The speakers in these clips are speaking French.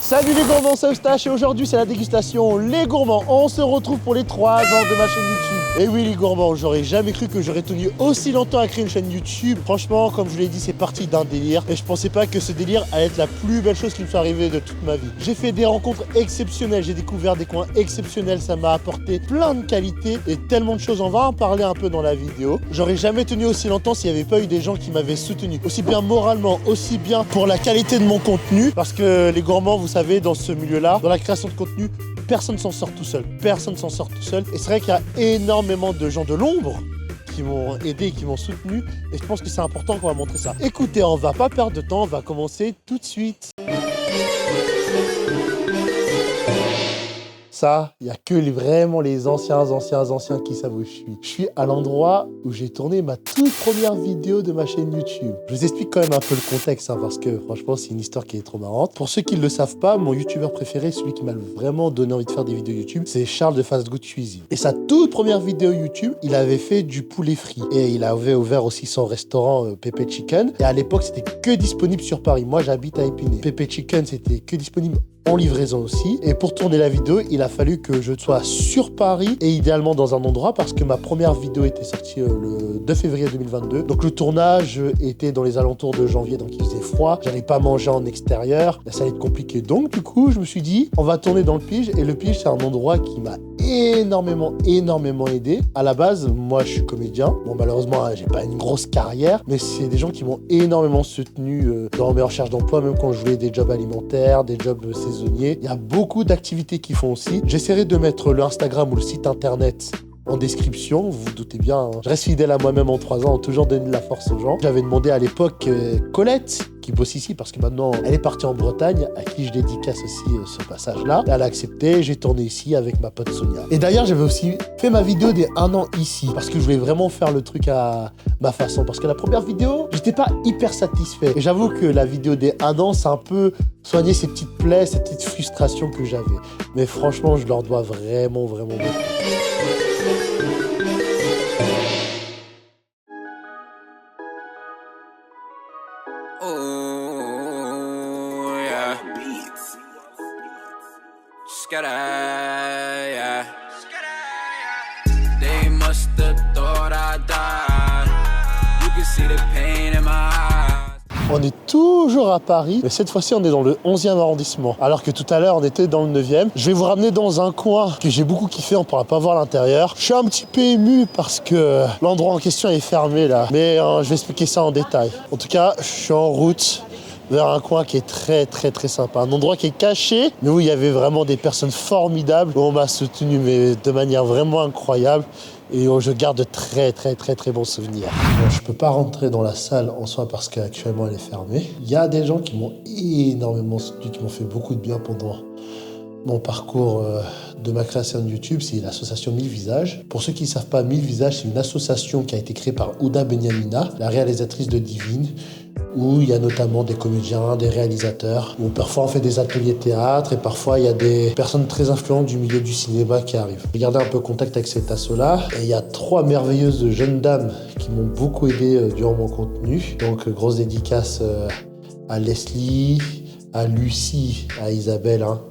Salut les gourmands, c'est Eustache et aujourd'hui c'est la dégustation Les Gourmands. On se retrouve pour les 3 ans de ma chaîne YouTube. Et oui les gourmands, j'aurais jamais cru que j'aurais tenu aussi longtemps à créer une chaîne YouTube. Franchement, comme je vous l'ai dit, c'est parti d'un délire. Et je pensais pas que ce délire allait être la plus belle chose qui me soit arrivée de toute ma vie. J'ai fait des rencontres exceptionnelles, j'ai découvert des coins exceptionnels. Ça m'a apporté plein de qualités et tellement de choses. On va en parler un peu dans la vidéo. J'aurais jamais tenu aussi longtemps s'il n'y avait pas eu des gens qui m'avaient soutenu. Aussi bien moralement, aussi bien pour la qualité de mon contenu. Parce que les gourmands, vous savez, dans ce milieu-là, dans la création de contenu, personne s'en sort tout seul. Personne s'en sort tout seul. Et c'est vrai qu'il y a énormément de gens de l'ombre qui m'ont aidé, qui m'ont soutenu. Et je pense que c'est important qu'on va montrer ça. Écoutez, on va pas perdre de temps, on va commencer tout de suite. Ça, il n'y a que vraiment les anciens qui savent où je suis. Je suis à l'endroit où j'ai tourné ma toute première vidéo de ma chaîne YouTube. Je vous explique quand même un peu le contexte, parce que franchement, c'est une histoire qui est trop marrante. Pour ceux qui ne le savent pas, mon youtubeur préféré, celui qui m'a vraiment donné envie de faire des vidéos YouTube, c'est Charles de Fast Good Cuisine. Et sa toute première vidéo YouTube, il avait fait du poulet frit. Et il avait ouvert aussi son restaurant Pepe Chicken. Et à l'époque, c'était que disponible sur Paris. Moi, j'habite à Épinay. Pepe Chicken, c'était que disponible en livraison aussi. Et pour tourner la vidéo, il a fallu que je sois sur Paris et idéalement dans un endroit parce que ma première vidéo était sortie le 2 février 2022. Donc le tournage était dans les alentours de janvier, donc il faisait froid. J'allais pas manger en extérieur. Là, ça allait être compliqué. Donc du coup, je me suis dit, on va tourner dans le Pige. Et le Pige, c'est un endroit qui m'a énormément aidé. À la base, moi, je suis comédien. Bon, malheureusement, j'ai pas une grosse carrière, mais c'est des gens qui m'ont énormément soutenu dans mes recherches d'emploi, même quand je voulais des jobs alimentaires, des jobs saisonniers. Il y a beaucoup d'activités qu'ils font aussi. J'essaierai de mettre le Instagram ou le site internet en description, vous vous doutez bien, hein. Je reste fidèle à moi-même en 3 ans, toujours donné de la force aux gens. J'avais demandé à l'époque Colette, qui bosse ici, parce que maintenant elle est partie en Bretagne, à qui je dédicace aussi ce passage-là. Elle a accepté, j'ai tourné ici avec ma pote Sonia. Et d'ailleurs, j'avais aussi fait ma vidéo des 1 an ici, parce que je voulais vraiment faire le truc à ma façon. Parce que la première vidéo, j'étais pas hyper satisfait. Et j'avoue que la vidéo des 1 an, c'est un peu soigner ces petites plaies, ces petites frustrations que j'avais. Mais franchement, je leur dois vraiment beaucoup. Yeah. They must have thought I died. You can see the pain in my eyes. On est toujours à Paris, mais cette fois-ci on est dans le 11e arrondissement. Alors que tout à l'heure on était dans le 9e. Je vais vous ramener dans un coin que j'ai beaucoup kiffé, on pourra pas voir l'intérieur. Je suis un petit peu ému parce que l'endroit en question est fermé là. Mais je vais expliquer ça en détail. En tout cas, je suis en route vers un coin qui est très sympa. Un endroit qui est caché, mais où il y avait vraiment des personnes formidables, où on m'a soutenu mais de manière vraiment incroyable. Et je garde de très bons souvenirs. Bon, je peux pas rentrer dans la salle en soi parce qu'actuellement elle est fermée. Il y a des gens qui m'ont énormément soutenu, qui m'ont fait beaucoup de bien pendant mon parcours de ma création de YouTube. C'est l'association 1000 Visages. Pour ceux qui ne savent pas, 1000 Visages, c'est une association qui a été créée par Ouda Benyamina, la réalisatrice de Divine, où il y a notamment des comédiens, des réalisateurs, où parfois on fait des ateliers théâtre et parfois il y a des personnes très influentes du milieu du cinéma qui arrivent. J'ai gardé un peu contact avec cet asso-là et il y a 3 merveilleuses jeunes dames qui m'ont beaucoup aidé durant mon contenu. Donc grosse dédicace à Leslie, à Lucie, à Isabelle, hein.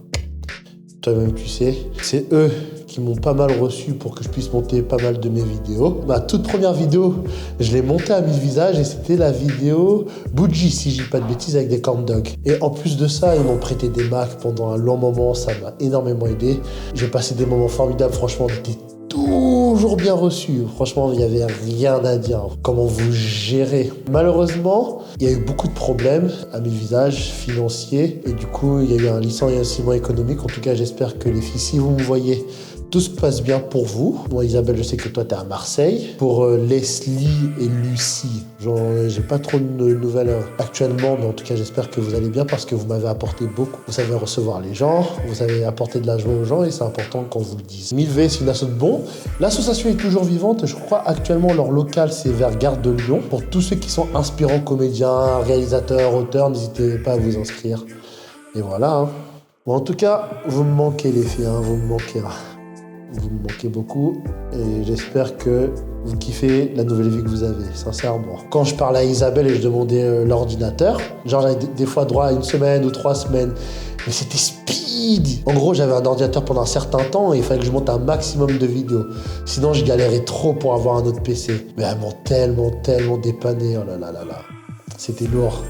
Toi-même tu sais. C'est eux qui m'ont pas mal reçu pour que je puisse monter pas mal de mes vidéos. Ma toute première vidéo, je l'ai montée à 1000 Visages et c'était la vidéo Bougie, si je dis pas de bêtises, avec des corn dogs. Et en plus de ça, ils m'ont prêté des Macs pendant un long moment, ça m'a énormément aidé. J'ai passé des moments formidables, franchement, on était toujours bien reçu. Franchement, il n'y avait rien à dire. Comment vous gérez. Malheureusement, il y a eu beaucoup de problèmes à 1000 Visages financiers et du coup, il y a eu un licenciement économique. En tout cas, j'espère que les filles, si vous me voyez, tout se passe bien pour vous. Moi, Isabelle, je sais que toi, t'es à Marseille. Pour Leslie et Lucie, j'ai pas trop de nouvelles actuellement, mais en tout cas, j'espère que vous allez bien parce que vous m'avez apporté beaucoup. Vous savez recevoir les gens, vous savez apporter de la joie aux gens et c'est important qu'on vous le dise. 1000V, c'est une asso de bon. L'association est toujours vivante. Je crois actuellement leur local, c'est vers Gare de Lyon. Pour tous ceux qui sont inspirants, comédiens, réalisateurs, auteurs, n'hésitez pas à vous inscrire. Et voilà. Hein. Bon, en tout cas, vous me manquez les filles, hein, vous me manquez là. Vous me manquez beaucoup et j'espère que vous kiffez la nouvelle vie que vous avez, sincèrement. Quand je parlais à Isabelle et je demandais l'ordinateur, genre j'avais des fois droit à 1 semaine ou 3 semaines, mais c'était speed. En gros, j'avais un ordinateur pendant un certain temps et il fallait que je monte un maximum de vidéos. Sinon, je galérais trop pour avoir un autre PC. Mais elles m'ont tellement dépanné, oh là là là là. C'était lourd,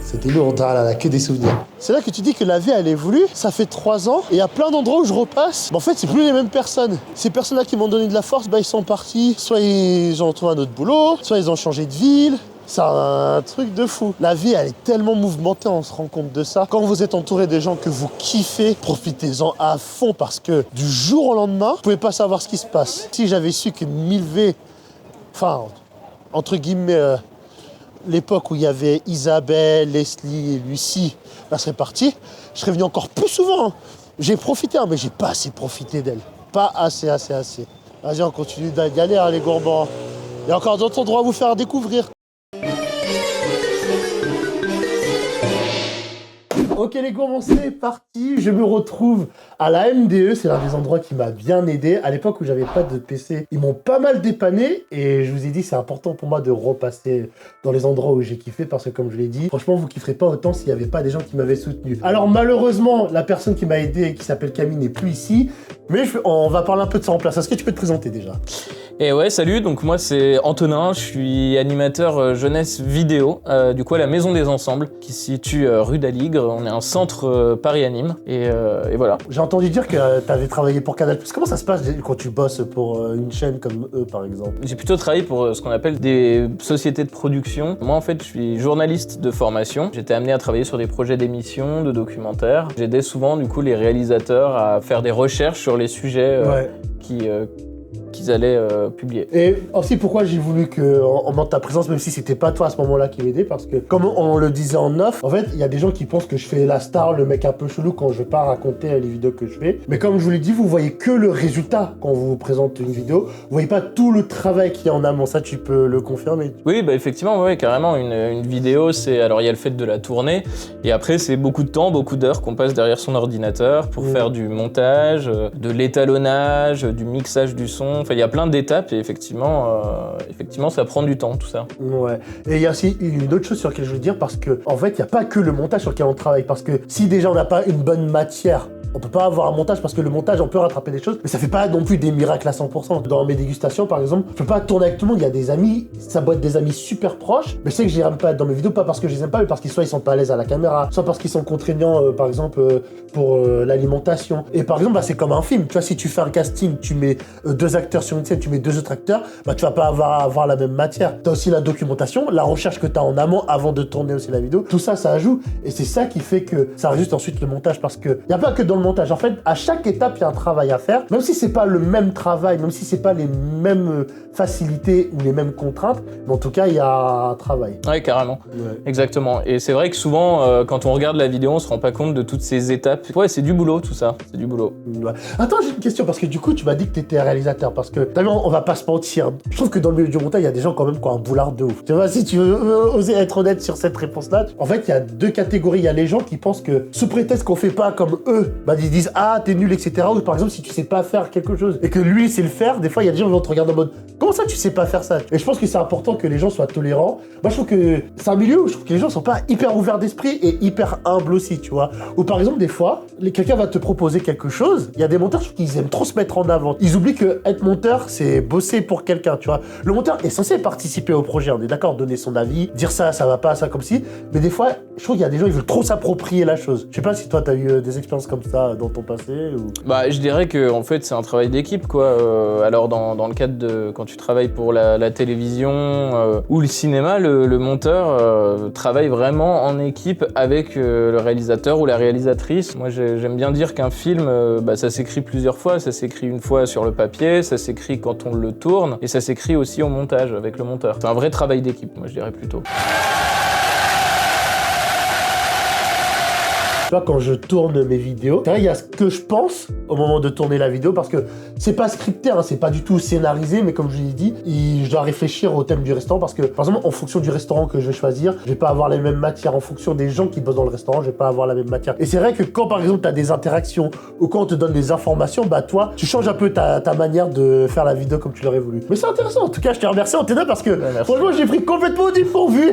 ah là là, que des souvenirs. C'est là que tu dis que la vie elle évolue, ça fait 3 ans, et il y a plein d'endroits où je repasse, mais en fait c'est plus les mêmes personnes. Ces personnes-là qui m'ont donné de la force, ils sont partis, soit ils ont trouvé un autre boulot, soit ils ont changé de ville. C'est un truc de fou. La vie elle est tellement mouvementée, on se rend compte de ça. Quand vous êtes entouré des gens que vous kiffez, profitez-en à fond, parce que du jour au lendemain, vous pouvez pas savoir ce qui se passe. Si j'avais su que Milvé, enfin, entre guillemets, l'époque où il y avait Isabelle, Leslie et Lucie, là serait parti, je serais venu encore plus souvent. J'ai profité, mais j'ai pas assez profité d'elle. Pas assez. Vas-y, on continue d'y aller, les Gourbans. Il y a encore d'autres endroits à vous faire découvrir. Ok les Gourbans, c'est parti. Je me retrouve à la MDE, c'est l'un des endroits qui m'a bien aidé. À l'époque où j'avais pas de PC, ils m'ont pas mal dépanné et je vous ai dit c'est important pour moi de repasser dans les endroits où j'ai kiffé parce que comme je l'ai dit, franchement vous kifferez pas autant s'il y avait pas des gens qui m'avaient soutenu. Alors malheureusement, la personne qui m'a aidé, qui s'appelle Camille, n'est plus ici, mais on va parler un peu de ça en place. Est-ce que tu peux te présenter déjà ? Et ouais, salut, donc moi c'est Antonin, je suis animateur jeunesse vidéo, du coup à la Maison des Ensembles, qui se situe rue d'Aligre. On est un centre Paris-Anime, et voilà. J'ai entendu dire que tu avais travaillé pour Canal+. Comment ça se passe quand tu bosses pour une chaîne comme eux, par exemple ? J'ai plutôt travaillé pour ce qu'on appelle des sociétés de production. Moi en fait, je suis journaliste de formation. J'étais amené à travailler sur des projets d'émissions, de documentaires. J'aidais souvent du coup les réalisateurs à faire des recherches sur les sujets qu'ils allaient publier. Et aussi pourquoi j'ai voulu qu'on monte ta présence, même si c'était pas toi à ce moment-là qui m'aidait, parce que comme on le disait en off, en fait il y a des gens qui pensent que je fais la star, le mec un peu chelou quand je vais pas raconter les vidéos que je fais. Mais comme je vous l'ai dit, vous voyez que le résultat quand vous présente une vidéo, vous voyez pas tout le travail qu'il y a en amont. Ça tu peux le confirmer. Oui, bah effectivement, ouais, carrément. Une vidéo, alors il y a le fait de la tourner, et après c'est beaucoup de temps, beaucoup d'heures qu'on passe derrière son ordinateur pour faire du montage, de l'étalonnage, du mixage du son. Enfin, il y a plein d'étapes et effectivement, ça prend du temps, tout ça. Ouais. Et il y a aussi une autre chose sur laquelle je veux dire, parce que en fait, il n'y a pas que le montage sur lequel on travaille. Parce que si déjà on n'a pas une bonne matière, on peut pas avoir un montage, parce que le montage, on peut rattraper des choses, mais ça fait pas non plus des miracles à 100%. Dans mes dégustations, par exemple, je peux pas tourner avec tout le monde. Il y a des amis, ça doit être des amis super proches, mais je sais que j'aime pas être dans mes vidéos, pas parce que je les aime pas, mais parce qu'ils soit ils sont pas à l'aise à la caméra, soit parce qu'ils sont contraignants, par exemple, pour l'alimentation. Et par exemple, c'est comme un film. Tu vois, si tu fais un casting, tu mets 2 acteurs sur une scène, tu mets 2 autres acteurs, tu vas pas avoir la même matière. T'as aussi la documentation, la recherche que t'as en amont avant de tourner aussi la vidéo. Tout ça, ça ajoute, et c'est ça qui fait que ça résulte ensuite le montage, parce que y a pas que dans le montage. En fait, à chaque étape, il y a un travail à faire. Même si c'est pas le même travail, même si c'est pas les mêmes facilités ou les mêmes contraintes, mais en tout cas, il y a un travail. Ouais, carrément. Ouais. Exactement. Et c'est vrai que souvent, quand on regarde la vidéo, on se rend pas compte de toutes ces étapes. Ouais, c'est du boulot, tout ça. C'est du boulot. Ouais. Attends, j'ai une question, parce que du coup, tu m'as dit que t'étais réalisateur, parce que, t'as vu, on va pas se mentir. Je trouve que dans le milieu du montage, il y a des gens quand même qui ont un boulard de ouf. Tu vois, si tu veux oser être honnête sur cette réponse-là, en fait, il y a 2 catégories. Il y a les gens qui pensent que, sous prétexte qu'on fait pas comme eux, ils disent « Ah, t'es nul, etc. » Ou par exemple, si tu sais pas faire quelque chose, et que lui, sait le faire, des fois, il y a des gens qui vont te regarder en mode « Comment ça, tu sais pas faire ça ?» Et je pense que c'est important que les gens soient tolérants. Moi, je trouve que c'est un milieu où je trouve que les gens sont pas hyper ouverts d'esprit et hyper humbles aussi, tu vois. Ou par exemple, des fois, quelqu'un va te proposer quelque chose, il y a des monteurs, je trouve qu'ils aiment trop se mettre en avant. Ils oublient que être monteur, c'est bosser pour quelqu'un, tu vois. Le monteur est censé participer au projet, on est d'accord, donner son avis, dire ça va pas, ça comme si. Mais des fois, je trouve qu'il y a des gens, ils veulent trop s'approprier la chose. Je sais pas si toi, t'as eu des expériences comme ça dans ton passé ou... Bah, je dirais que en fait, c'est un travail d'équipe, quoi. Alors, dans le cadre de quand tu travailles pour la télévision ou le cinéma, le monteur travaille vraiment en équipe avec le réalisateur ou la réalisatrice. Moi, j'aime bien dire qu'un film, ça s'écrit plusieurs fois. Ça s'écrit une fois sur le papier, ça s'écrit quand on le tourne, et ça s'écrit aussi au montage avec le monteur. C'est un vrai travail d'équipe, moi, je dirais plutôt. vois, quand je tourne mes vidéos, c'est vrai, il y a ce que je pense au moment de tourner la vidéo, parce que c'est pas scripté, hein, c'est pas du tout scénarisé, mais comme je l'ai dit, je dois réfléchir au thème du restaurant, parce que, par exemple, en fonction du restaurant que je vais choisir, je vais pas avoir les mêmes matières. En fonction des gens qui bossent dans le restaurant, je vais pas avoir la même matière. Et c'est vrai que quand, par exemple, tu as des interactions, ou quand on te donne des informations, bah toi, tu changes un peu ta manière de faire la vidéo comme tu l'aurais voulu. Mais c'est intéressant, en tout cas, je te remercie Anténa, parce que, franchement, j'ai pris complètement au dépourvu.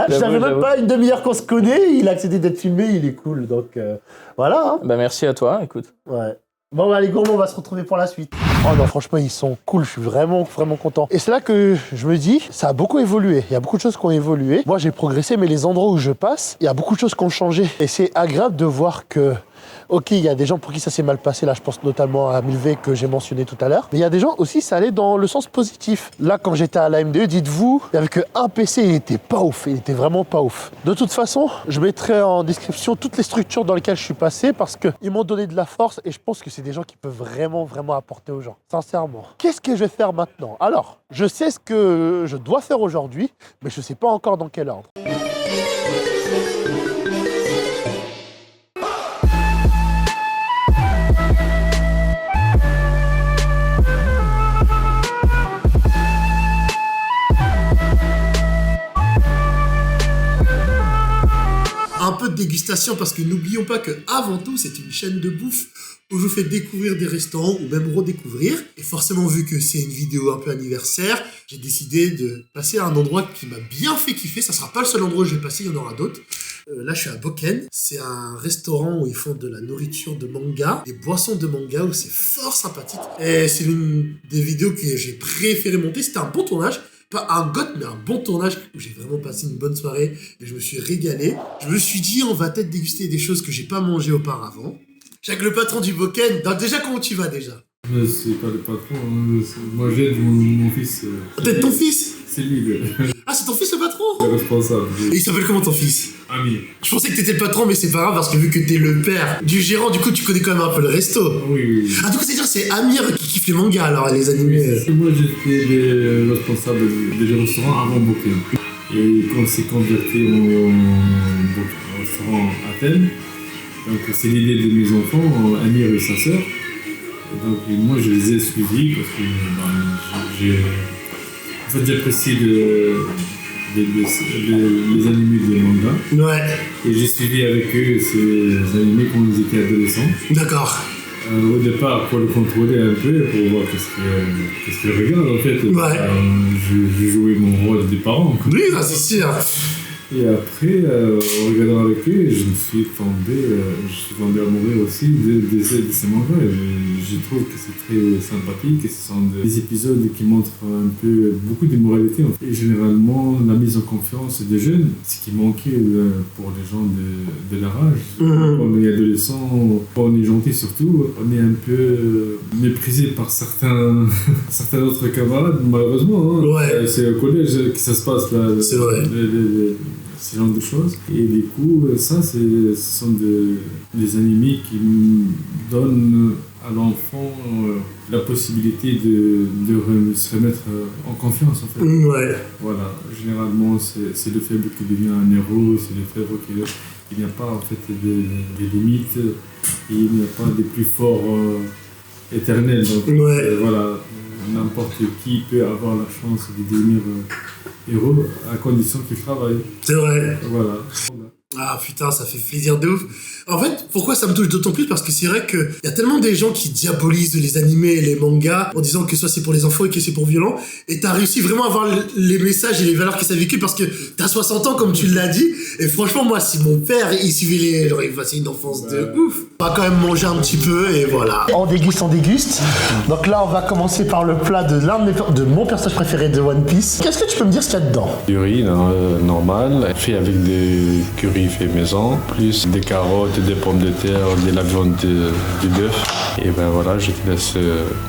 Je savais même pas une demi-heure qu'on se connaît, il a accepté d'être filmé, il est cool, donc voilà. Hein. Bah merci à toi, écoute. Ouais. Bon bah les gourmands, on va se retrouver pour la suite. Oh non, franchement, ils sont cool, je suis vraiment content. Et c'est là que je me dis, ça a beaucoup évolué, il y a beaucoup de choses qui ont évolué. Moi j'ai progressé, mais les endroits où je passe, il y a beaucoup de choses qui ont changé. Et c'est agréable de voir que, ok, il y a des gens pour qui ça s'est mal passé, là je pense notamment à Milvé que j'ai mentionné tout à l'heure, mais il y a des gens aussi, ça allait dans le sens positif. Là, quand j'étais à l'AMDE, dites-vous, il n'y avait qu'un PC, il était pas ouf, il était vraiment pas ouf. De toute façon, je mettrai en description toutes les structures dans lesquelles je suis passé, parce qu'ils m'ont donné de la force, et je pense que c'est des gens qui peuvent vraiment apporter aux gens, sincèrement. Qu'est-ce que je vais faire maintenant? Alors, je sais ce que je dois faire aujourd'hui, mais je sais pas encore dans quel ordre. Un peu de dégustation, parce que n'oublions pas que avant tout c'est une chaîne de bouffe où je vous fais découvrir des restaurants ou même redécouvrir. Et forcément, vu que c'est une vidéo un peu anniversaire, j'ai décidé de passer à un endroit qui m'a bien fait kiffer. Ça sera pas le seul endroit où je vais passer, il y en aura d'autres. Là, je suis à Boken. C'est un restaurant où ils font de la nourriture de manga, des boissons de manga, où c'est fort sympathique. Et c'est l'une des vidéos que j'ai préféré monter. C'était un bon tournage. Pas un goth, mais un bon tournage où j'ai vraiment passé une bonne soirée et je me suis régalé. Je me suis dit, on va peut-être déguster des choses que j'ai pas mangées auparavant. J'ai avec le patron du Boken. Donc déjà, comment tu vas déjà? C'est pas le patron, hein. Moi j'aide mon fils. Peut-être ton fils? C'est lui Ah, c'est ton fils le patron? le responsable. Et il s'appelle comment ton fils? Amir. Je pensais que t'étais le patron, mais c'est pas grave parce que vu que t'es le père du gérant, du coup tu connais quand même un peu le resto. Oui. Ah, du coup, c'est-à-dire c'est Amir qui kiffe les mangas alors, les animés. Moi j'étais le responsable des restaurants avant Boken. Et quand c'est converti en restaurant à Athènes, donc c'est l'idée de mes enfants, Amir et sa sœur. Et donc moi je les ai suivis parce que j'apprécie les animés des mangas. Ouais. Et j'ai suivi avec eux ces animés quand ils étaient adolescents. D'accord. Au départ, pour le contrôler un peu, pour voir qu'est-ce qu'ils regardent en fait. Ouais. Je jouais mon rôle des parents. Quoi. Oui, c'est sûr. Et après, en regardant avec eux, je suis tombé amoureux aussi de ces mangas. Je trouve que c'est très sympathique et ce sont des épisodes qui montrent un peu beaucoup de moralité. Et généralement, la mise en confiance des jeunes, ce qui manquait pour les gens de leur âge. Quand on est adolescent, quand on est gentil surtout, on est un peu méprisé par certains autres camarades, malheureusement. Hein. Ouais. C'est au collège que ça se passe là. C'est vrai. Ce genre de choses. Et du coup, ça, ce sont des animés qui donnent à l'enfant la possibilité de se remettre en confiance, en fait. Ouais. Voilà. Généralement, c'est le faible qui devient un héros, c'est le faible il n'y a pas, en fait, des limites, et il n'y a pas des plus forts éternels. Donc, ouais. Voilà. N'importe qui peut avoir la chance de devenir héros à condition qu'il travaille. C'est vrai. Voilà. Ah putain, ça fait plaisir de ouf. En fait, pourquoi ça me touche d'autant plus? Parce que c'est vrai qu'il y a tellement des gens qui diabolisent les animés et les mangas en disant que soit c'est pour les enfants et que c'est pour violent. Et t'as réussi vraiment à avoir les messages et les valeurs que ça vécu parce que t'as 60 ans comme tu l'as dit. Et franchement, moi, si mon père, il suivait genre il passait une enfance de ouf. On va quand même manger un petit peu et voilà. On déguste. Donc là, on va commencer par le plat de mon personnage préféré de One Piece. Qu'est-ce que tu peux me dire ce qu'il y a dedans? Du riz normal, fait avec des curry fait maison, plus des carottes, des pommes de terre, de la viande de bœuf. Et ben voilà, je te laisse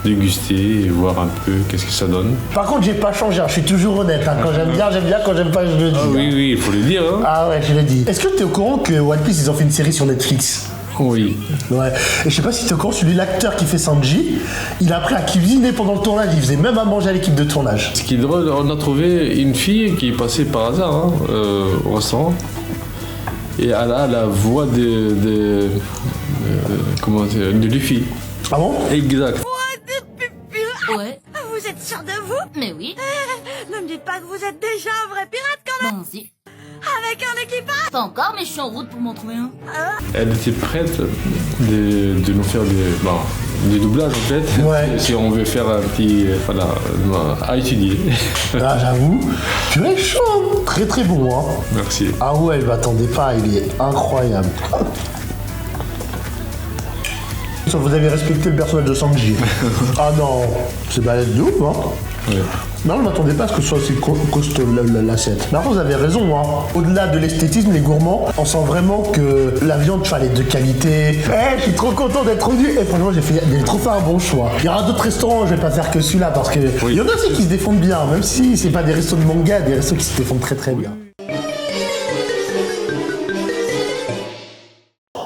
déguster et voir un peu qu'est-ce que ça donne. Par contre, j'ai pas changé, je suis toujours honnête. Hein. Quand j'aime bien, quand j'aime pas, je le dis. Ah, oui, il faut le dire. Hein. Ah ouais, je l'ai dit. Est-ce que t'es au courant que One Piece, ils ont fait une série sur Netflix? Oui. Ouais. Et je sais pas si t'es au courant, l'acteur qui fait Sanji, il a appris à cuisiner pendant le tournage, il faisait même à manger à l'équipe de tournage. Ce qui est drôle, on a trouvé une fille qui est passée par hasard au restaurant. Et elle a la voix comment dire, de Luffy. Ah bon? Exact. Ouais. Vous êtes sûr de vous? Mais oui. Ne me dites pas que vous êtes déjà un vrai pirate quand même. Bon, si. Avec un équipage. Pas encore, mais je suis en route pour m'en trouver un. Elle était prête de nous faire des doublages en fait. Ouais. Si on veut faire un petit. Voilà, à étudier. Ah, j'avoue, tu es chaud, hein. Très très bon, hein. Merci. Ah ouais, je m'attendais pas, il est incroyable. Vous avez respecté le personnage de Sanji. Ah non, c'est balèze de ouf, hein. Ouais. Non, je m'attendais pas à ce que ce soit aussi costaud l'assiette. Mais après, vous avez raison, hein. Au-delà de l'esthétisme, les gourmands, on sent vraiment que la viande, tu vois, elle est de qualité. Je suis trop content d'être venu. Et franchement, j'ai trop fait un bon choix. Il y aura d'autres restaurants, je vais pas faire que celui-là, parce que il y en a aussi qui se défendent bien, même si c'est pas des restos de manga, des restos qui se défendent très très bien.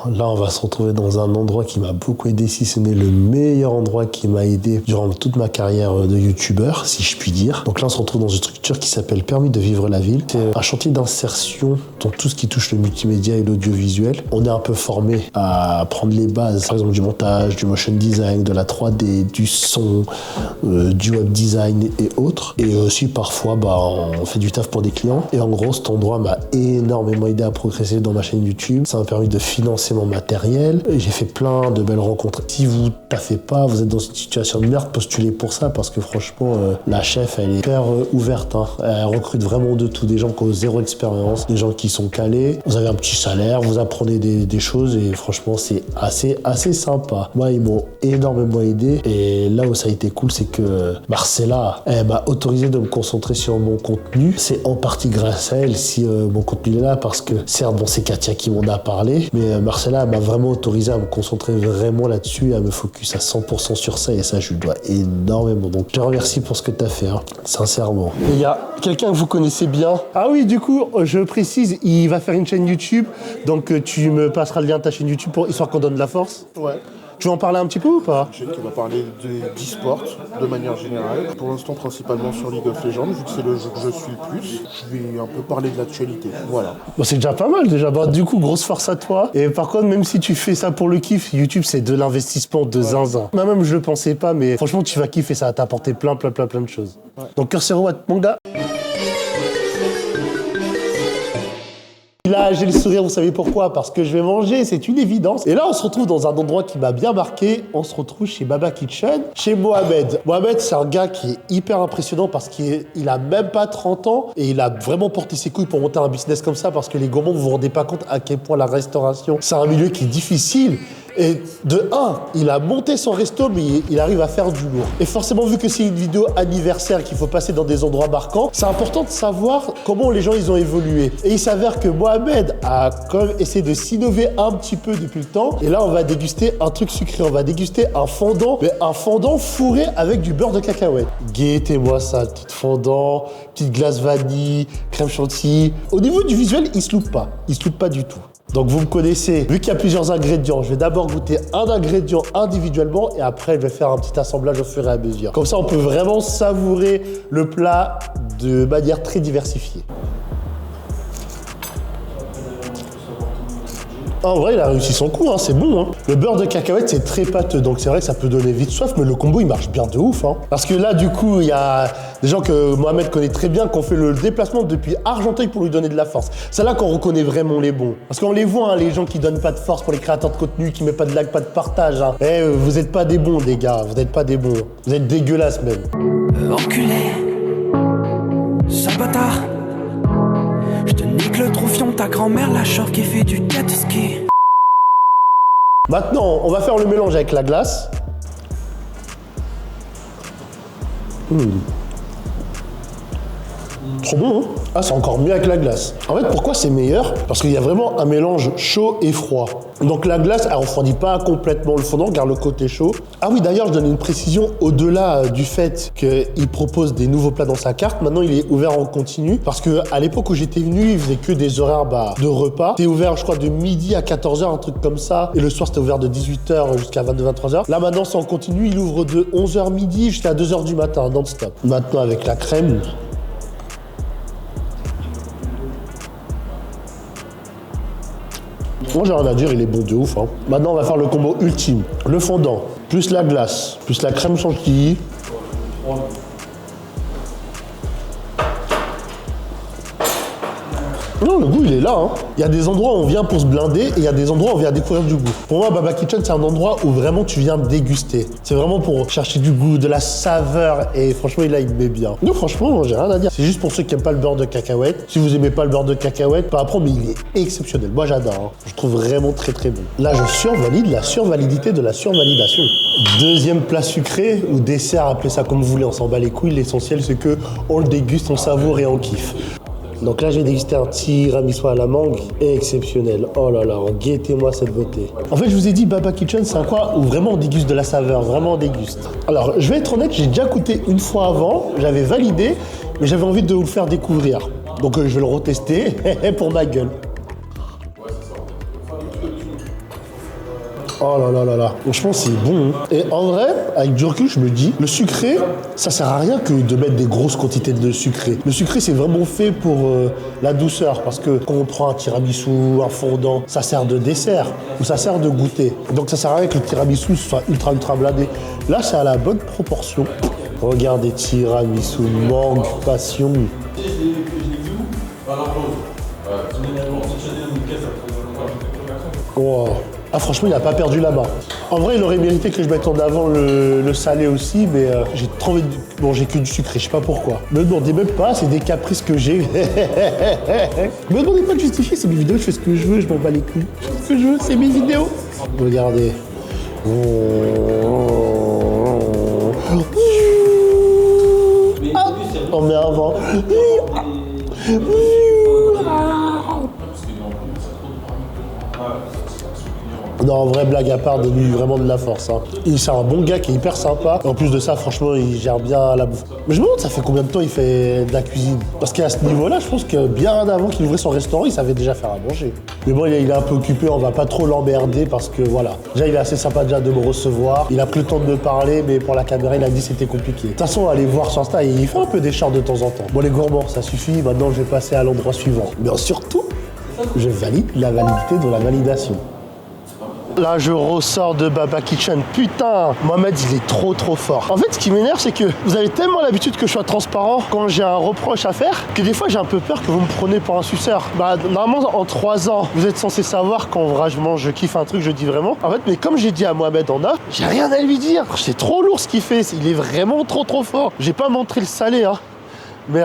Là, on va se retrouver dans un endroit qui m'a beaucoup aidé, si ce n'est le meilleur endroit qui m'a aidé durant toute ma carrière de youtubeur, si je puis dire. Donc là, on se retrouve dans une structure qui s'appelle Permis de vivre la ville. C'est un chantier d'insertion dans tout ce qui touche le multimédia et l'audiovisuel. On est un peu formé à prendre les bases, par exemple du montage, du motion design, de la 3D, du son, du web design et autres. Et aussi, parfois, on fait du taf pour des clients. Et en gros, cet endroit m'a énormément aidé à progresser dans ma chaîne YouTube. Ça m'a permis de financer mon matériel. J'ai fait plein de belles rencontres. Si vous taffez pas, vous êtes dans une situation de merde, postulez pour ça parce que franchement, la chef, elle est hyper ouverte. Hein. Elle recrute vraiment de tout. Des gens qui ont zéro expérience, des gens qui sont calés. Vous avez un petit salaire, vous apprenez des choses et franchement, c'est assez sympa. Moi, ils m'ont énormément aidé et là où ça a été cool, c'est que Marcella, elle m'a autorisé de me concentrer sur mon contenu. C'est en partie grâce à elle si mon contenu est là parce que certes, c'est Katia qui m'en a parlé, mais Marcella m'a vraiment autorisé à me concentrer vraiment là-dessus et à me focus à 100% sur ça et ça, je lui dois énormément. Donc, je te remercie pour ce que tu as fait, hein, sincèrement. Il y a quelqu'un que vous connaissez bien. Ah oui, du coup, je précise, il va faire une chaîne YouTube, donc tu me passeras le lien de ta chaîne YouTube histoire qu'on donne de la force. Ouais. Tu veux en parler un petit peu ou pas? Je sais qu'il va parler d'e-sport de manière générale. Pour l'instant, principalement sur League of Legends, vu que c'est le jeu que je suis le plus. Je vais un peu parler de l'actualité. Voilà. Bon, c'est déjà pas mal déjà. Bon, du coup, grosse force à toi. Et par contre, même si tu fais ça pour le kiff, YouTube, c'est de l'investissement de zinzin. Moi-même, je le pensais pas, mais franchement, tu vas kiffer, ça va t'apporter plein de choses. Ouais. Donc, Cursero mon gars. Là, j'ai le sourire, vous savez pourquoi? Parce que je vais manger, c'est une évidence. Et là, on se retrouve dans un endroit qui m'a bien marqué. On se retrouve chez Baba Kitchen, chez Mohamed. Mohamed, c'est un gars qui est hyper impressionnant parce qu'il a même pas 30 ans et il a vraiment porté ses couilles pour monter un business comme ça parce que les gourmands, vous vous rendez pas compte à quel point la restauration, c'est un milieu qui est difficile. Et de 1, il a monté son resto, mais il arrive à faire du lourd. Et forcément, vu que c'est une vidéo anniversaire qu'il faut passer dans des endroits marquants, c'est important de savoir comment les gens ils ont évolué. Et il s'avère que Mohamed a quand même essayé de s'innover un petit peu depuis le temps. Et là, on va déguster un truc sucré. On va déguster un fondant, mais un fondant fourré avec du beurre de cacahuète. Guettez-moi ça, petite fondant, petite glace vanille, crème chantilly. Au niveau du visuel, il se loupe pas. Il se loupe pas du tout. Donc vous me connaissez, vu qu'il y a plusieurs ingrédients, je vais d'abord goûter un ingrédient individuellement et après je vais faire un petit assemblage au fur et à mesure. Comme ça on peut vraiment savourer le plat de manière très diversifiée. En vrai, il a réussi son coup, hein, c'est bon. Hein. Le beurre de cacahuète, c'est très pâteux, donc c'est vrai que ça peut donner vite soif, mais le combo, il marche bien de ouf. Hein. Parce que là, du coup, il y a des gens que Mohamed connaît très bien, qui ont fait le déplacement depuis Argenteuil pour lui donner de la force. C'est là qu'on reconnaît vraiment les bons. Parce qu'on les voit, hein, les gens qui donnent pas de force pour les créateurs de contenu, qui mettent pas de like, pas de partage. Hein. Vous êtes pas des bons, les gars, vous êtes pas des bons. Vous êtes dégueulasses, même. Enculé, sale bâtard. Je te nique le troufion, ta grand-mère la chauve qui fait du jet ski. Maintenant, on va faire le mélange avec la glace. Trop bon, hein? Ah, c'est encore mieux avec la glace. En fait, pourquoi c'est meilleur? Parce qu'il y a vraiment un mélange chaud et froid. Donc la glace, elle refroidit pas complètement le fondant, garde le côté chaud. Ah oui, d'ailleurs, je donne une précision au-delà du fait qu'il propose des nouveaux plats dans sa carte. Maintenant, il est ouvert en continu parce que à l'époque où j'étais venu, il faisait que des horaires de repas. C'était ouvert, je crois, de midi à 14h, un truc comme ça. Et le soir, c'était ouvert de 18h jusqu'à 22-23h. Là, maintenant, c'est en continu. Il ouvre de 11h midi jusqu'à 2h du matin, non-stop. Maintenant, avec la crème. Moi j'ai rien à dire, il est bon de ouf. Hein. Maintenant on va faire le combo ultime. Le fondant, plus la glace, plus la crème chantilly. Non, le goût il est là. Hein. Il y a des endroits où on vient pour se blinder et il y a des endroits où on vient découvrir du goût. Pour moi, Baba Kitchen, c'est un endroit où vraiment tu viens déguster. C'est vraiment pour chercher du goût, de la saveur et franchement, là, il me met bien. Non, franchement, j'ai rien à dire. C'est juste pour ceux qui n'aiment pas le beurre de cacahuète. Si vous aimez pas le beurre de cacahuète, pas à prendre, mais il est exceptionnel. Moi, j'adore. Hein. Je trouve vraiment très très bon. Là, je survalide la survalidité de la survalidation. Deuxième plat sucré ou dessert, appelez ça comme vous voulez, on s'en bat les couilles. L'essentiel, c'est que on le déguste, on savoure et on kiffe. Donc là, j'ai dégusté un tiramisu à la mangue exceptionnel. Oh là là, guettez-moi cette beauté. En fait, je vous ai dit, Baba Kitchen, c'est un coin où vraiment on déguste de la saveur, vraiment on déguste. Alors, je vais être honnête, j'ai déjà goûté une fois avant, j'avais validé, mais j'avais envie de vous le faire découvrir. Donc, je vais le retester pour ma gueule. Oh là là là là, franchement c'est bon. Hein. Et en vrai, avec du recul, je me dis, le sucré, ça sert à rien que de mettre des grosses quantités de sucré. Le sucré, c'est vraiment fait pour la douceur, parce que quand on prend un tiramisu, un fondant, ça sert de dessert, ou ça sert de goûter. Donc ça sert à rien que le tiramisu soit ultra blindé. Là, c'est à la bonne proportion. Regardez, tiramisu, mangue, passion. Wow. Ah franchement il n'a pas perdu la main. En vrai il aurait mérité que je mette en avant le salé aussi, mais j'ai trop envie de... Bon j'ai que du sucré, je sais pas pourquoi. Me demandez même pas, c'est des caprices que j'ai. Me demandez pas de justifier, c'est mes vidéos, je fais ce que je veux, je m'en bats les couilles. Je fais ce que je veux, c'est mes vidéos. Regardez. On met avant. Non, en vrai, blague à part, donne-lui vraiment de la force. Hein. C'est un bon gars qui est hyper sympa. En plus de ça, franchement, il gère bien la bouffe. Mais je me demande, ça fait combien de temps il fait de la cuisine? Parce qu'à ce niveau-là, je pense que bien avant qu'il ouvrait son restaurant, il savait déjà faire à manger. Mais bon, il est un peu occupé, on va pas trop l'emmerder parce que voilà. Déjà, il est assez sympa déjà de me recevoir. Il a pris le temps de me parler, mais pour la caméra, il a dit que c'était compliqué. De toute façon, allez voir sur Insta, il fait un peu des charts de temps en temps. Bon, les gourmands, ça suffit. Maintenant, je vais passer à l'endroit suivant. Mais surtout, je valide la validité de la validation. Là, je ressors de Baba Kitchen. Putain, Mohamed, il est trop fort. En fait, ce qui m'énerve, c'est que vous avez tellement l'habitude que je sois transparent quand j'ai un reproche à faire que des fois, j'ai un peu peur que vous me preniez pour un suceur. Bah, normalement, en 3 ans, vous êtes censé savoir quand vraiment je kiffe un truc, je dis vraiment. En fait, mais comme j'ai dit à Mohamed en off, j'ai rien à lui dire. C'est trop lourd ce qu'il fait. Il est vraiment trop fort. J'ai pas montré le salé, hein. Mais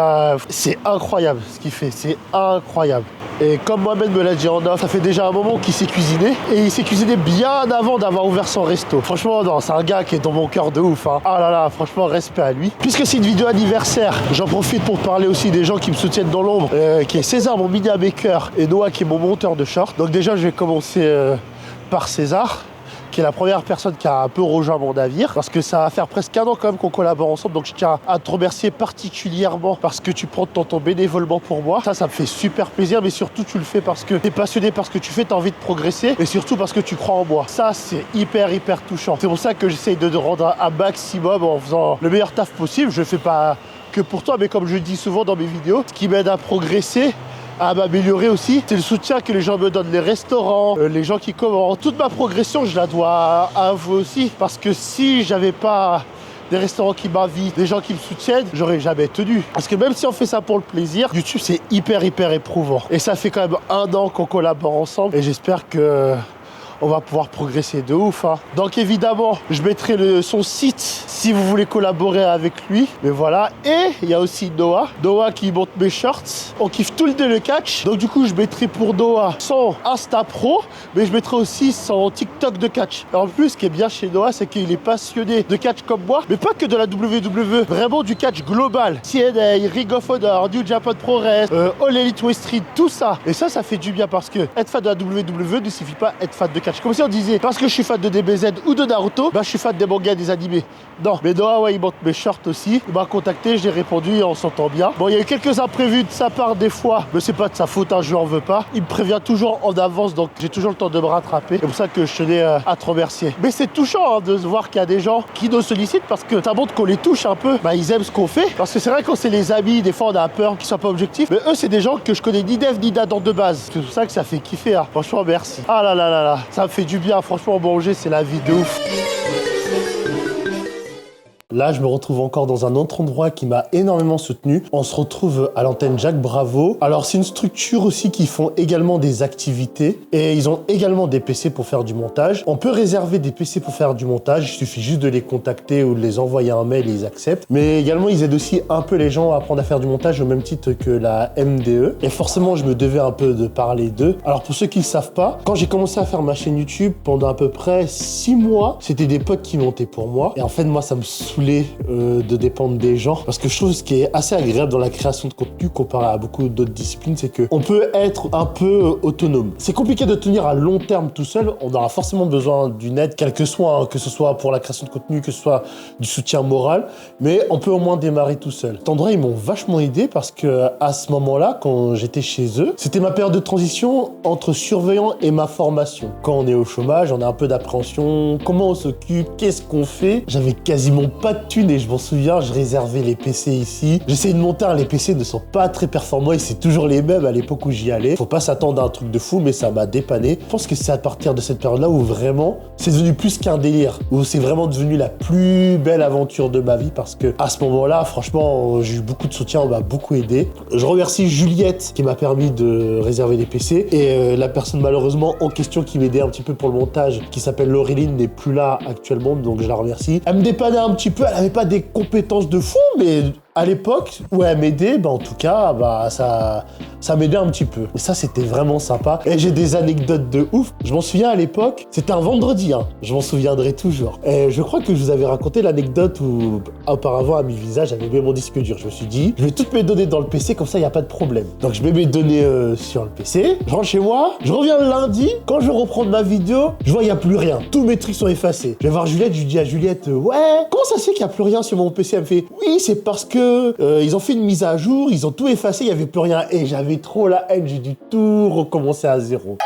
c'est incroyable ce qu'il fait, c'est incroyable. Et comme Mohamed me l'a dit en off, ça fait déjà un moment qu'il s'est cuisiné. Et il s'est cuisiné bien avant d'avoir ouvert son resto. Franchement, non, c'est un gars qui est dans mon cœur de ouf. Hein. Ah là là, franchement, respect à lui. Puisque c'est une vidéo anniversaire, j'en profite pour parler aussi des gens qui me soutiennent dans l'ombre. Qui est César, mon mini maker, et Noah, qui est mon monteur de short. Donc déjà, je vais commencer par César, qui est la première personne qui a un peu rejoint mon navire, parce que ça va faire presque 1 an quand même qu'on collabore ensemble, donc je tiens à te remercier particulièrement parce que tu prends ton temps bénévolement pour moi. Ça me fait super plaisir, mais surtout tu le fais parce que tu es passionné par ce que tu fais, tu as envie de progresser, et surtout parce que tu crois en moi. Ça, c'est hyper touchant. C'est pour ça que j'essaye de rendre un maximum en faisant le meilleur taf possible. Je fais pas que pour toi, mais comme je le dis souvent dans mes vidéos, ce qui m'aide à progresser, à m'améliorer aussi, c'est le soutien que les gens me donnent, les restaurants, les gens qui commandent. Toute ma progression, je la dois à vous aussi, parce que si j'avais pas des restaurants qui m'invitent, des gens qui me soutiennent, j'aurais jamais tenu. Parce que même si on fait ça pour le plaisir, YouTube c'est hyper éprouvant. Et ça fait quand même 1 an qu'on collabore ensemble, et j'espère que on va pouvoir progresser de ouf. Hein. Donc évidemment, je mettrai son site si vous voulez collaborer avec lui. Mais voilà. Et il y a aussi Noah. Noah qui monte mes shorts. On kiffe tout le catch. Donc du coup, je mettrai pour Noah son Insta Pro, mais je mettrai aussi son TikTok de catch. Et en plus, ce qui est bien chez Noah, c'est qu'il est passionné de catch comme moi, mais pas que de la WWE, vraiment du catch global. TNA, Ring of Honor, New Japan Pro Wrestling, All Elite Wrestling, tout ça. Et ça fait du bien parce que être fan de la WWE ne suffit pas être fan de catch. catch. Comme si on disait, parce que je suis fan de DBZ ou de Naruto, bah je suis fan des mangas et des animés. Non, mais Noah, ouais, il monte mes shorts aussi. Il m'a contacté, j'ai répondu et on s'entend bien. Bon, il y a eu quelques imprévus de sa part des fois, mais c'est pas de sa faute, hein, je lui en veux pas. Il me prévient toujours en avance, donc j'ai toujours le temps de me rattraper. C'est pour ça que je tenais à te remercier. Mais c'est touchant hein, de voir qu'il y a des gens qui nous sollicitent parce que ça montre qu'on les touche un peu. Bah, ils aiment ce qu'on fait. Parce que c'est vrai, quand c'est les amis, des fois on a peur qu'ils soient pas objectifs. Mais eux, c'est des gens que je connais ni d'Eve ni d'Adam de base. C'est pour ça que ça fait kiffer. Hein. Franchement, merci. Ah là là là là, ça me fait du bien. Franchement, manger, c'est la vie de ouf. Là, je me retrouve encore dans un autre endroit qui m'a énormément soutenu. On se retrouve à l'antenne Jacques Bravo. Alors, c'est une structure aussi qui font également des activités et ils ont également des PC pour faire du montage. On peut réserver des PC pour faire du montage. Il suffit juste de les contacter ou de les envoyer un mail et ils acceptent. Mais également, ils aident aussi un peu les gens à apprendre à faire du montage au même titre que la MDE. Et forcément, je me devais un peu de parler d'eux. Alors, pour ceux qui ne le savent pas, quand j'ai commencé à faire ma chaîne YouTube, pendant à peu près 6 mois, c'était des potes qui montaient pour moi. Et en fait, moi, ça me saoulait de dépendre des gens parce que je trouve ce qui est assez agréable dans la création de contenu comparé à beaucoup d'autres disciplines, c'est qu'on peut être un peu autonome. C'est compliqué de tenir à long terme tout seul, on aura forcément besoin d'une aide, quelle que soit, hein, que ce soit pour la création de contenu, que ce soit du soutien moral, mais on peut au moins démarrer tout seul. Cet endroit, ils m'ont vachement aidé parce que à ce moment-là, quand j'étais chez eux, c'était ma période de transition entre surveillant et ma formation. Quand on est au chômage, on a un peu d'appréhension, comment on s'occupe, qu'est-ce qu'on fait. J'avais quasiment pas de thunes et je m'en souviens, je réservais les PC ici. J'essayais de monter, les PC ne sont pas très performants et c'est toujours les mêmes à l'époque où j'y allais. Faut pas s'attendre à un truc de fou, mais ça m'a dépanné. Je pense que c'est à partir de cette période-là où vraiment, c'est devenu plus qu'un délire, où c'est vraiment devenu la plus belle aventure de ma vie parce que à ce moment-là, franchement, j'ai eu beaucoup de soutien, on m'a beaucoup aidé. Je remercie Juliette qui m'a permis de réserver les PC et la personne malheureusement en question qui m'aidait un petit peu pour le montage, qui s'appelle Laureline, n'est plus là actuellement, donc je la remercie. Elle me dépannait un petit peu, elle avait pas des compétences de fou, mais à l'époque où elle m'aidait, en tout cas, ça m'aidait un petit peu. Et ça, c'était vraiment sympa. Et j'ai des anecdotes de ouf. Je m'en souviens à l'époque, c'était un vendredi, hein. Je m'en souviendrai toujours. Et je crois que je vous avais raconté l'anecdote où, auparavant, à mi-visage, j'avais mis mon disque dur. Je me suis dit, je vais toutes mes données dans le PC, comme ça, il n'y a pas de problème. Donc, je mets mes données sur le PC, je rentre chez moi, je reviens le lundi, quand je reprends ma vidéo, je vois, il n'y a plus rien. Tous mes trucs sont effacés. Je vais voir Juliette, je lui dis à Juliette, ouais, comment ça se fait qu'il n'y a plus rien sur mon PC? Elle me fait, oui, c'est parce que ils ont fait une mise à jour, ils ont tout effacé, il n'y avait plus rien. Et j'avais trop la haine, j'ai dû tout recommencer à zéro.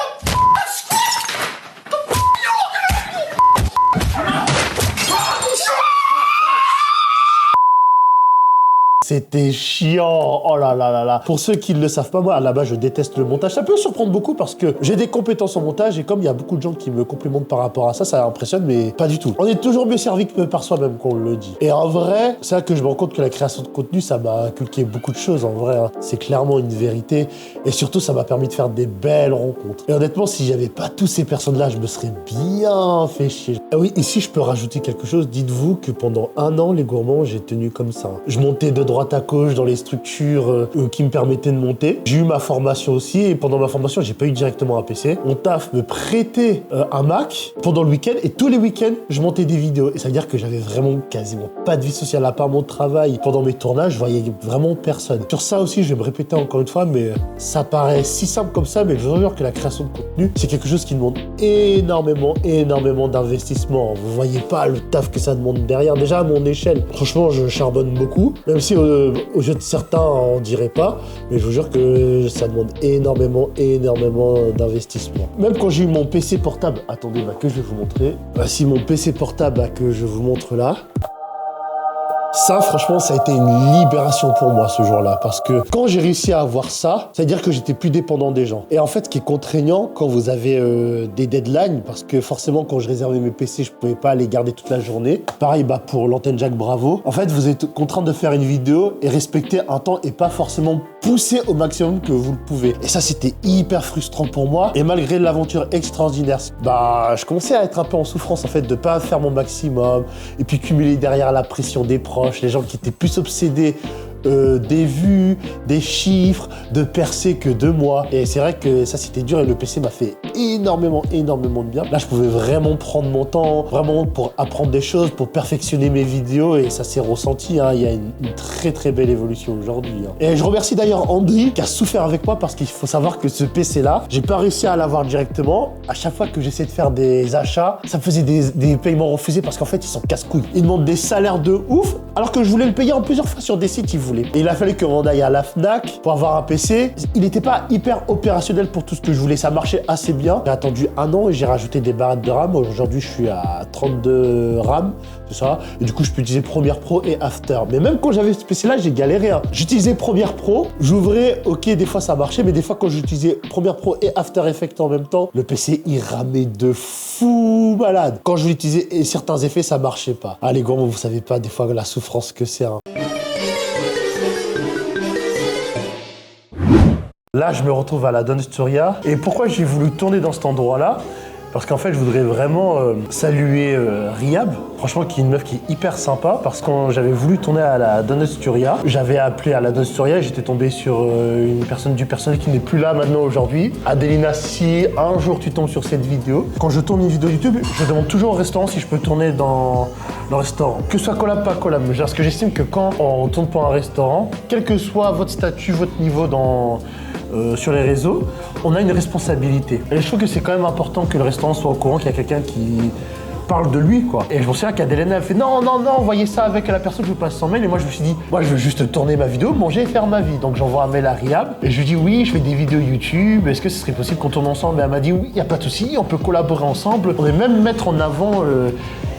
C'était chiant, oh là là là là. Pour ceux qui ne le savent pas, moi, là-bas, je déteste le montage. Ça peut surprendre beaucoup parce que j'ai des compétences en montage et comme il y a beaucoup de gens qui me complimentent par rapport à ça, ça impressionne, mais pas du tout. On est toujours mieux servi que par soi-même, qu'on le dit. Et en vrai, c'est là que je me rends compte que la création de contenu, ça m'a inculqué beaucoup de choses, en vrai. Hein. C'est clairement une vérité. Et surtout, ça m'a permis de faire des belles rencontres. Et honnêtement, si j'avais pas tous ces personnes-là, je me serais bien fait chier. Et oui, ici, je peux rajouter quelque chose. Dites-vous que pendant 1 an, les gourmands, j'ai tenu comme ça. Je montais de droite à gauche dans les structures qui me permettaient de monter. J'ai eu ma formation aussi et pendant ma formation, j'ai pas eu directement un PC. Mon taf me prêtait un Mac pendant le week-end et tous les week-ends, je montais des vidéos. Et ça veut dire que j'avais vraiment quasiment pas de vie sociale à part mon travail. Pendant mes tournages, je voyais vraiment personne. Sur ça aussi, je vais me répéter encore une fois, mais ça paraît si simple comme ça, mais je vous jure que la création de contenu, c'est quelque chose qui demande énormément d'investissement. Vous voyez pas le taf que ça demande derrière. Déjà, à mon échelle, franchement, je charbonne beaucoup, même si aux yeux de certains, on dirait pas, mais je vous jure que ça demande énormément d'investissement. Même quand j'ai eu mon PC portable, attendez, que je vais vous montrer. Voici mon PC portable que je vous montre là. Ça, franchement, ça a été une libération pour moi ce jour-là, parce que quand j'ai réussi à avoir ça, c'est-à-dire que j'étais plus dépendant des gens. Et en fait, ce qui est contraignant quand vous avez des deadlines, parce que forcément, quand je réservais mes PC, je pouvais pas les garder toute la journée. Pareil, pour l'antenne Jacques Bravo. En fait, vous êtes contraint de faire une vidéo et respecter un temps et pas forcément pousser au maximum que vous le pouvez. Et ça, c'était hyper frustrant pour moi. Et malgré l'aventure extraordinaire, je commençais à être un peu en souffrance, en fait, de pas faire mon maximum et puis cumuler derrière la pression des proches, les gens qui étaient plus obsédés des vues, des chiffres, de percer que 2 mois. Et c'est vrai que ça, c'était dur et le PC m'a fait énormément de bien. Là, je pouvais vraiment prendre mon temps, vraiment pour apprendre des choses, pour perfectionner mes vidéos et ça s'est ressenti. Hein. Il y a une très belle évolution aujourd'hui. Hein. Et je remercie d'ailleurs Andri qui a souffert avec moi parce qu'il faut savoir que ce PC-là, j'ai pas réussi à l'avoir directement. À chaque fois que j'essaie de faire des achats, ça me faisait des paiements refusés parce qu'en fait, ils sont casse-couilles. Ils demandent des salaires de ouf alors que je voulais le payer en plusieurs fois sur des sites, ils voulaient. Et il a fallu qu'on aille à la Fnac pour avoir un PC. Il n'était pas hyper opérationnel pour tout ce que je voulais. Ça marchait assez bien. J'ai attendu 1 an et j'ai rajouté des barrettes de RAM. Aujourd'hui, je suis à 32 RAM, c'est ça. Et du coup, je peux utiliser Premiere Pro et After. Mais même quand j'avais ce PC-là, j'ai galéré. Hein. J'utilisais Premiere Pro, j'ouvrais, ok, des fois ça marchait, mais des fois quand j'utilisais Premiere Pro et After Effects en même temps, le PC, il ramait de fou malade. Quand je voulais utiliser certains effets, ça marchait pas. Ah, les gourmands, vous savez pas des fois la souffrance que c'est. Hein. Là, je me retrouve à la Don Sturia. Et pourquoi j'ai voulu tourner dans cet endroit-là? Parce qu'en fait, je voudrais vraiment saluer Riab, franchement, qui est une meuf qui est hyper sympa, parce que j'avais voulu tourner à la Don Sturia. J'avais appelé à la Don Sturia et j'étais tombé sur une personne du personnel qui n'est plus là maintenant aujourd'hui. Adelina, si un jour tu tombes sur cette vidéo, quand je tourne une vidéo YouTube, je demande toujours au restaurant si je peux tourner dans le restaurant. Que ce soit collab, pas collab. Parce que j'estime que quand on tourne pour un restaurant, quel que soit votre statut, votre niveau sur les réseaux, on a une responsabilité. Et je trouve que c'est quand même important que le restaurant soit au courant qu'il y a quelqu'un qui parle de lui, quoi. Et je me souviens qu'Adelena a fait non, envoyez ça avec la personne, je vous passe son mail. Et moi, je me suis dit, moi, je veux juste tourner ma vidéo, manger et faire ma vie. Donc, j'envoie un mail à Riab et je lui dis, oui, je fais des vidéos YouTube, est-ce que ce serait possible qu'on tourne ensemble? Et elle m'a dit, oui, il n'y a pas de souci, on peut collaborer ensemble. On pourrait même mettre en avant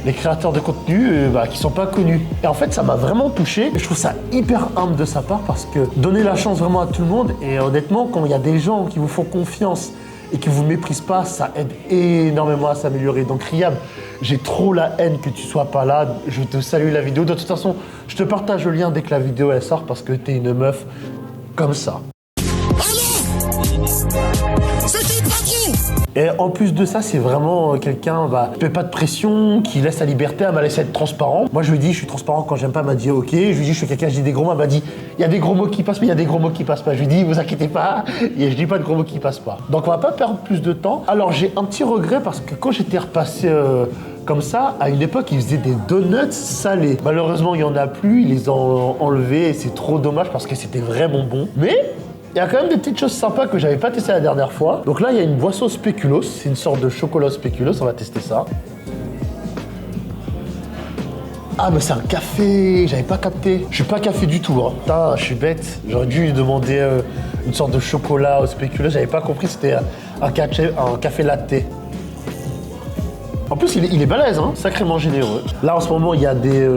les créateurs de contenu qui sont pas connus. Et en fait, ça m'a vraiment touché. Et je trouve ça hyper humble de sa part parce que donner la chance vraiment à tout le monde, et honnêtement, quand il y a des gens qui vous font confiance et qui vous méprisent pas, ça aide énormément à s'améliorer. Donc Riab, j'ai trop la haine que tu sois pas là. Je te salue la vidéo. De toute façon, je te partage le lien dès que la vidéo elle sort parce que t'es une meuf comme ça. Et en plus de ça, c'est vraiment quelqu'un qui fait pas de pression, qui laisse sa liberté, elle m'a laissé être transparent. Moi, je lui dis, je suis transparent quand j'aime pas, elle m'a dit ok. Je lui dis, je suis quelqu'un, je dis des gros mots, elle m'a dit, il y a des gros mots qui passent, mais il y a des gros mots qui passent pas. Je lui dis, vous inquiétez pas, je dis pas de gros mots qui passent pas. Donc, on va pas perdre plus de temps. Alors, j'ai un petit regret parce que quand j'étais repassé comme ça, à une époque, ils faisaient des donuts salés. Malheureusement, il y en a plus, ils les ont enlevés et c'est trop dommage parce que c'était vraiment bon. Mais il y a quand même des petites choses sympas que j'avais pas testé la dernière fois. Donc là, il y a une boisson spéculoos. C'est une sorte de chocolat spéculoos. On va tester ça. Ah, mais c'est un café. J'avais pas capté. Je suis pas café du tout. Hein. Putain, je suis bête. J'aurais dû lui demander une sorte de chocolat spéculoos. J'avais pas compris. C'était un café latte. En plus, il est balèze, hein, sacrément généreux. Là, en ce moment, il y a des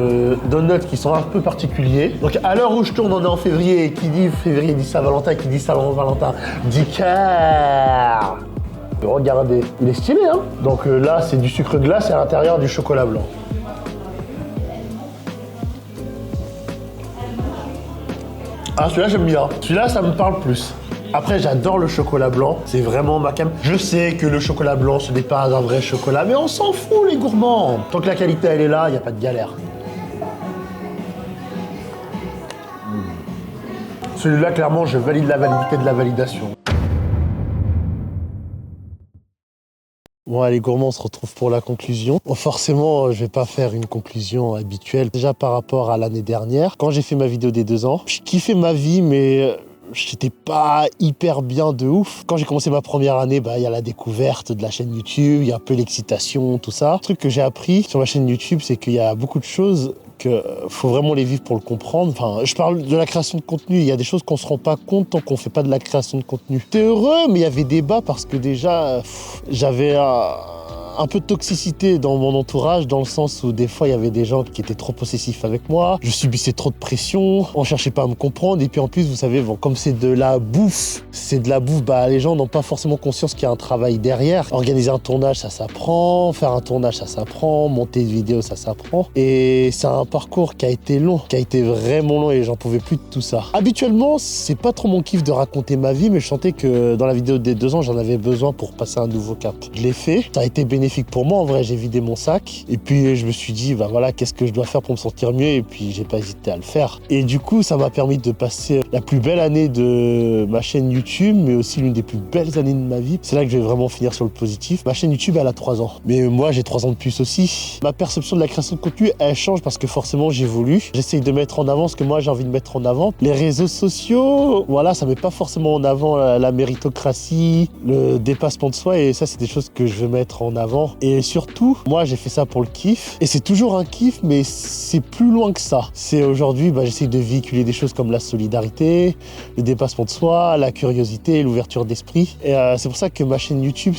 donuts qui sont un peu particuliers. Donc, à l'heure où je tourne, on est en février, et qui dit février dit Saint-Valentin, et qui dit Saint-Valentin dit car. Regardez, il est stylé, hein. Donc là, c'est du sucre glace et à l'intérieur du chocolat blanc. Ah, celui-là, j'aime bien. Celui-là, ça me parle plus. Après, j'adore le chocolat blanc, c'est vraiment ma cam. Je sais que le chocolat blanc, ce n'est pas un vrai chocolat, mais on s'en fout, les gourmands. Tant que la qualité, elle est là, il n'y a pas de galère. Celui-là, clairement, je valide la validité de la validation. Bon, allez, gourmands, on se retrouve pour la conclusion. Bon, forcément, je vais pas faire une conclusion habituelle. Déjà, par rapport à l'année dernière, quand j'ai fait ma vidéo des 2 ans, je kiffais ma vie, mais j'étais pas hyper bien de ouf. Quand j'ai commencé ma première année, il y a la découverte de la chaîne YouTube, il y a un peu l'excitation, tout ça. Le truc que j'ai appris sur ma chaîne YouTube, c'est qu'il y a beaucoup de choses que faut vraiment les vivre pour le comprendre. Enfin, je parle de la création de contenu. Il y a des choses qu'on se rend pas compte tant qu'on fait pas de la création de contenu. J'étais heureux, mais il y avait des bas parce que déjà, j'avais un peu de toxicité dans mon entourage, dans le sens où des fois il y avait des gens qui étaient trop possessifs avec moi, je subissais trop de pression, on cherchait pas à me comprendre, et puis en plus vous savez, comme c'est de la bouffe, les gens n'ont pas forcément conscience qu'il y a un travail derrière. Organiser un tournage, ça s'apprend, faire un tournage, ça s'apprend, monter une vidéo, ça s'apprend, et c'est un parcours qui a été long, qui a été vraiment long, et j'en pouvais plus de tout ça. Habituellement, c'est pas trop mon kiff de raconter ma vie, mais je sentais que dans la vidéo des 2 ans, j'en avais besoin pour passer un nouveau cap. Je l'ai fait, ça a été bénéfique bénéfique pour moi. En vrai, j'ai vidé mon sac. Et puis, je me suis dit, bah voilà, qu'est-ce que je dois faire pour me sentir mieux? Et puis, j'ai pas hésité à le faire. Et du coup, ça m'a permis de passer la plus belle année de ma chaîne YouTube, mais aussi l'une des plus belles années de ma vie. C'est là que je vais vraiment finir sur le positif. Ma chaîne YouTube, elle a 3 ans. Mais moi, j'ai 3 ans de plus aussi. Ma perception de la création de contenu, elle change parce que forcément, j'évolue. J'essaye de mettre en avant ce que moi, j'ai envie de mettre en avant. Les réseaux sociaux, voilà, ça met pas forcément en avant la méritocratie, le dépassement de soi. Et ça, c'est des choses que je veux mettre en avant. Et surtout, moi, j'ai fait ça pour le kiff. Et c'est toujours un kiff, mais c'est plus loin que ça. C'est aujourd'hui, j'essaye de véhiculer des choses comme la solidarité, le dépassement de soi, la curiosité, l'ouverture d'esprit. Et c'est pour ça que ma chaîne YouTube,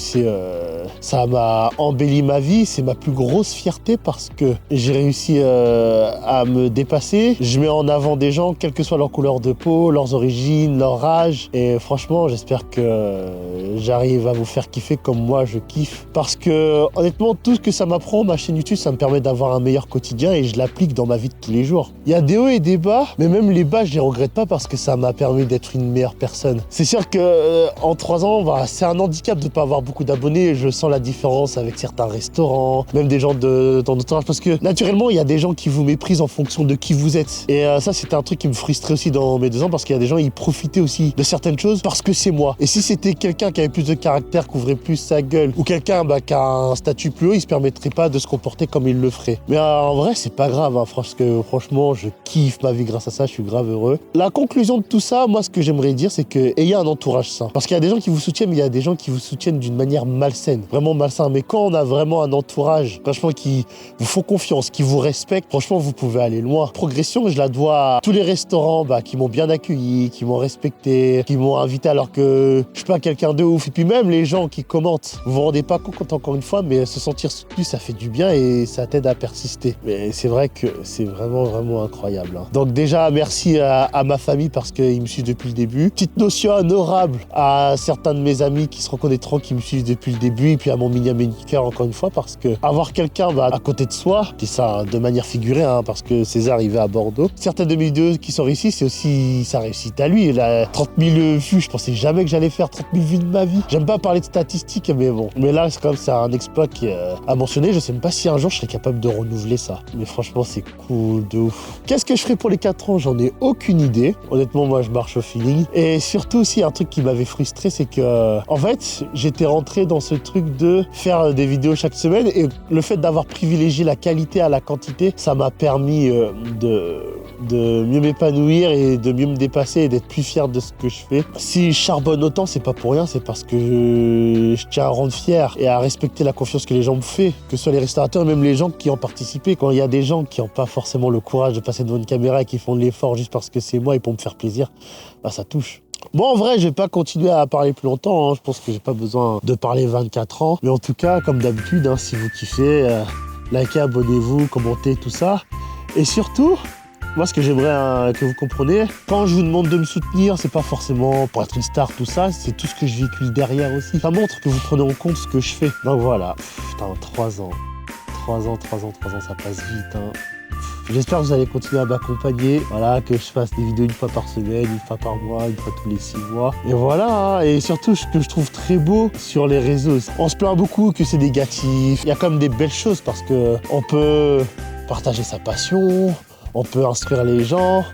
ça m'a embelli ma vie. C'est ma plus grosse fierté parce que j'ai réussi à me dépasser. Je mets en avant des gens, quelle que soit leur couleur de peau, leurs origines, leur âge. Et franchement, j'espère que j'arrive à vous faire kiffer comme moi je kiffe. Parce que honnêtement, tout ce que ça m'apprend, ma chaîne YouTube, ça me permet d'avoir un meilleur quotidien et je l'applique dans ma vie de tous les jours. Il y a des hauts et des bas, mais même les bas, je les regrette pas parce que ça m'a permis d'être une meilleure personne. C'est sûr que en 3 ans, c'est un handicap de pas avoir beaucoup d'abonnés. Je sens la différence avec certains restaurants, même des gens dans notre entourage, parce que naturellement, il y a des gens qui vous méprisent en fonction de qui vous êtes. Et ça, c'était un truc qui me frustrait aussi dans mes 2 ans parce qu'il y a des gens, ils profitaient aussi de certaines choses parce que c'est moi. Et si c'était quelqu'un qui avait plus de caractère, qui ouvrait plus sa gueule, ou quelqu'un qui a un statut plus haut, il se permettrait pas de se comporter comme il le ferait. Mais en vrai, c'est pas grave, parce que franchement, je kiffe ma vie grâce à ça, je suis grave heureux. La conclusion de tout ça, moi, ce que j'aimerais dire, c'est que ayez un entourage sain. Parce qu'il y a des gens qui vous soutiennent, mais il y a des gens qui vous soutiennent d'une manière malsaine, vraiment malsain. Mais quand on a vraiment un entourage, franchement, qui vous font confiance, qui vous respecte, franchement, vous pouvez aller loin. Progression, je la dois à tous les restaurants qui m'ont bien accueilli, qui m'ont respecté, qui m'ont invité alors que je suis pas quelqu'un de ouf. Et puis même les gens qui commentent, vous vous rendez pas compte encore une fois, mais se sentir soutenu, ça fait du bien et ça t'aide à persister. Mais c'est vrai que c'est vraiment, vraiment incroyable. Donc déjà, merci à ma famille parce qu'ils me suivent depuis le début. Petite notion honorable à certains de mes amis qui se reconnaîtront, qui me suivent depuis le début. Et puis à mon mini-maker encore une fois parce que avoir quelqu'un à côté de soi, je dis ça de manière figurée parce que César arrivé à Bordeaux. Certaines de mes vidéos qui sont réussies, c'est aussi sa réussite à lui. Il a 30 000 vues, je pensais jamais que j'allais faire 30 000 vues de ma vie. J'aime pas parler de statistiques, mais bon. Mais là, c'est un exploit qui est à mentionner. Je sais même pas si un jour je serais capable de renouveler ça. Mais franchement, c'est cool de ouf. Qu'est-ce que je ferai pour les 4 ans? J'en ai aucune idée. Honnêtement, moi, je marche au feeling. Et surtout aussi, un truc qui m'avait frustré, c'est que, en fait, j'étais rentré dans ce truc de faire des vidéos chaque semaine. Et le fait d'avoir privilégié la qualité à la quantité, ça m'a permis de mieux m'épanouir et de mieux me dépasser et d'être plus fier de ce que je fais. Si je charbonne autant, c'est pas pour rien, c'est parce que je tiens à rendre fier et à respecter la confiance que les gens me font, que ce soit les restaurateurs, même les gens qui ont participé. Quand il y a des gens qui n'ont pas forcément le courage de passer devant une caméra et qui font de l'effort juste parce que c'est moi et pour me faire plaisir, ça touche. Bon, en vrai, je vais pas continuer à parler plus longtemps. Je pense que j'ai pas besoin de parler 24 ans. Mais en tout cas, comme d'habitude, si vous kiffez, likez, abonnez-vous, commentez, tout ça. Et surtout, moi, ce que j'aimerais que vous compreniez, quand je vous demande de me soutenir, c'est pas forcément pour être une star, tout ça, c'est tout ce que je véhicule derrière aussi. Ça montre que vous prenez en compte ce que je fais. Donc voilà, putain, 3 ans. 3 ans, ça passe vite. J'espère que vous allez continuer à m'accompagner, que je fasse des vidéos 1 fois par semaine, 1 fois par mois, 1 fois tous les 6 mois. Et voilà, et surtout ce que je trouve très beau sur les réseaux, on se plaint beaucoup que c'est négatif. Il y a quand même des belles choses parce que on peut partager sa passion, on peut instruire les gens.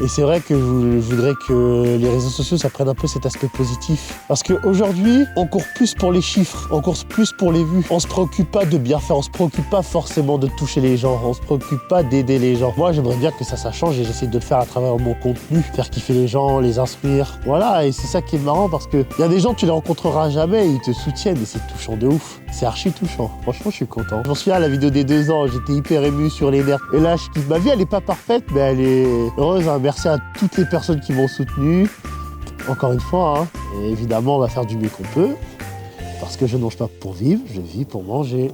Et c'est vrai que je voudrais que les réseaux sociaux, ça prenne un peu cet aspect positif. Parce qu'aujourd'hui, on court plus pour les chiffres, on court plus pour les vues. On se préoccupe pas de bien faire, on se préoccupe pas forcément de toucher les gens, on se préoccupe pas d'aider les gens. Moi, j'aimerais bien que ça change et j'essaie de le faire à travers mon contenu, faire kiffer les gens, les instruire. Voilà, et c'est ça qui est marrant parce que y a des gens, tu les rencontreras jamais, ils te soutiennent et c'est touchant de ouf. C'est archi touchant. Franchement, je suis content. Je m'en souviens à la vidéo des 2 ans, j'étais hyper ému sur les nerfs. Et là, je kiffe. Ma vie, elle est pas parfaite, mais elle est heureuse. Merci à toutes les personnes qui m'ont soutenu. Encore une fois, et évidemment, on va faire du mieux qu'on peut. Parce que je ne mange pas pour vivre, je vis pour manger.